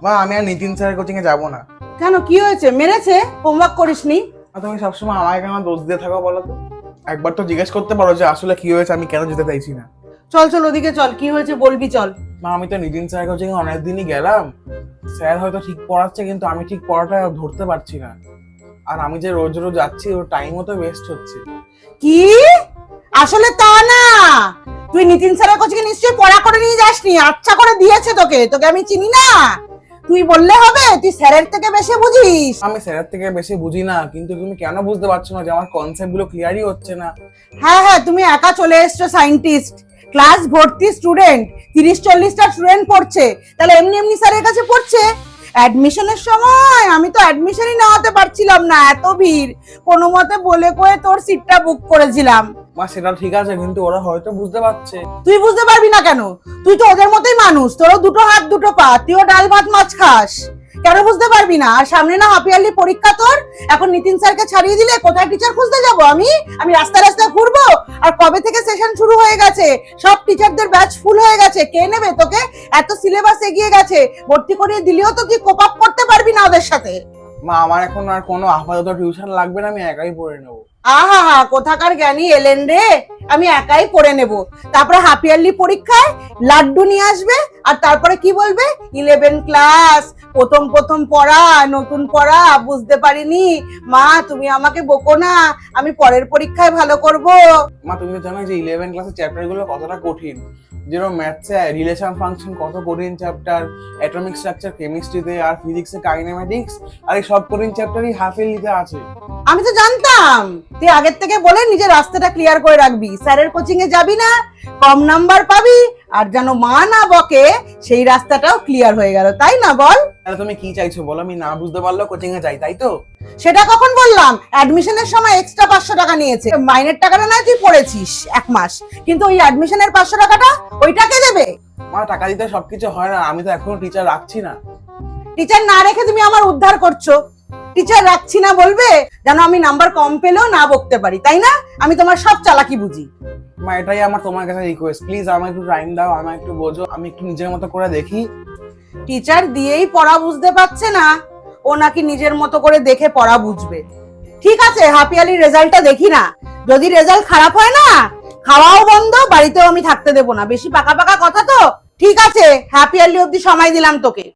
মা আমি আর নিতিন স্যারের কোচিং এ যাবো না। কেন, কি হয়েছে? মেরেছে? হোমওয়ার্ক করিসনি? তুমি সবসময় আমাকে কেন দোষ দিয়ে থাকো বলো তো? একবার তো জিজ্ঞেস করতে পারো যে আসলে কি হয়েছে, আমি কেন যেতে চাইছি না। চল চল ওদিকে চল, কি হয়েছে বলবি চল। মা আমি তো নিতিন স্যারের কোচিং এ অনেকদিনই গেলাম, স্যার হয়তো ঠিক পড়াচ্ছে কিন্তু আমি ঠিক পড়াটা ধরতে পারছি না। আর আমি যে রোজ রোজ যাচ্ছি ওর টাইমও তো ওয়েস্ট হচ্ছে। কি? আসলে তা না, তুই নিতিন স্যারের কোচিং নিশ্চয়ই পড়া করে নিয়ে যাসনি, আচ্ছা করে দিয়েছে তোকে, তোকে আমি চিনি না। তুই বললে হবে তুই স্যারের থেকে বেশি বুঝিস? আমি স্যারের থেকে বেশি বুঝি না, কিন্তু তুমি কেন বুঝতে পারছো না যে আমার কনসেপ্ট গুলো ক্লিয়ারই হচ্ছে না? হ্যাঁ হ্যাঁ, তুমি একা চলে এসছো সায়েন্টিস্ট, ক্লাস ভর্তি স্টুডেন্ট, 30-40টা স্টুডেন্ট পড়ছে, তাহলে এমনি এমনি স্যারের কাছে পড়ছে? অ্যাডমিশনের সময় আমি তো অ্যাডমিশনই নেওয়াতে পারছিলাম না, এত ভিড়, কোনো মতে বলে কয়ে তোর সিটটা বুক করেছিলাম। মা সেটা ঠিক আছে, কিন্তু ওরা হয়তো বুঝতে পারছে। তুই বুঝতে পারবি না কেন? তুই তো ওদের মতোই মানুষ, তোরও দুটো হাত দুটো পা, তুইও ডাল ভাত মাছ খাস, কেন বুঝতে পারবি না? আর সামনে না হাফ ইয়ারলি পরীক্ষা তোর, এখন নিতিন স্যারকে ছাড়িয়ে দিলে কোথায় টিচার খুঁজতে যাবো আমি? আমি রাস্তায় রাস্তায় ঘুরবো? আর কবে থেকে সেশন শুরু হয়ে গেছে, সব টিচারদের ব্যাচ ফুল হয়ে গেছে, কে নেবে তোকে? এত সিলেবাস এগিয়ে গেছে, ভর্তি করিয়ে দিলেও তো তুই কোপ আপ করতে পারবি না ওদের সাথে। মা আমার এখন আর কোনো আপাতত টিউশন লাগবে না, আমি একাই পড়ে নেবো। আহা হা, কোথাকার জ্ঞানী এলেন রে, আমি একাই পড়ে নেব। তারপরে হাফ ইয়ারলি পরীক্ষায় লাড্ডু নিয়ে আসবে, আর তারপরে কি বলবে? 11 ক্লাস, প্রথম প্রথম পড়া, নতুন পড়া, বুঝতে পারিনি মা, তুমি আমাকে বকো না, আমি পরের পরীক্ষায় ভালো করব। মা তুমি তো জানো যে 11 ক্লাসের চ্যাপ্টার গুলো কতটা কঠিন, যেরকম ম্যাথসে রিলেশন ফাংশন কত কঠিন চ্যাপ্টার, অ্যাটমিক স্ট্রাকচার কেমিস্ট্রিতে, আর ফিজিক্সে কাইনেমেটিক্স, আর এই সব কঠিন চ্যাপ্টারই হাফ ইয়ারলিতে আছে। আমি তো জানতাম, তুই আগের থেকে বলে নিজের রাস্তাটা ক্লিয়ার করে রাখবি, স্যারের কোচিং এ যাবি না, কম নাম্বার পাবি, আর যেন মা না বকে সেই রাস্তাটাও ক্লিয়ার হয়ে গেল, তাই না বল? তাহলে তুমি কি চাইছো বলো? আমি না বুঝতে পারলেও কোচিং এ যাই, তাই তো? সেটা কখন বললাম? অ্যাডমিশনের সময় এক্সট্রা 500 টাকা নিয়েছে, মাইনের টাকাটা নয় তুই পড়েছিস 1 মাস, কিন্তু ওই অ্যাডমিশনের 500 টাকাটা ওইটা কে দেবে? মা টাকা দিতে সবকিছু হয় না, আমি তো এখনো টিচার রাখছি না। টিচার না রেখে তুমি আমার উদ্ধার করছো। টিচার রাখছি না বলবে যেন আমি নাম্বার কম পেলেও না বকতে পারি, তাই না? আমি তোমার সব চালাকি বুঝি। মা এটাই আমার তোমার কাছে রিকোয়েস্ট, প্লিজ আমাকে একটু টাইম দাও, আমাকে একটু বোঝো, আমি একটু নিজের মতো করে দেখি। টিচার দিয়েই পড়া বুঝতে পারছে না, ও নাকি নিজের মতো করে দেখে পড়া বুঝবে। ঠিক আছে, হাফ ইয়ারলি রেজাল্টটা দেখি না, যদি রেজাল্ট খারাপ হয় না, খাওয়াও বন্ধ, বাড়িতেও আমি থাকতে দেবো না, বেশি পাকা পাকা কথা তো। ঠিক আছে, হ্যাপি ইয়ারলি অব্দি সময় দিলাম তোকে।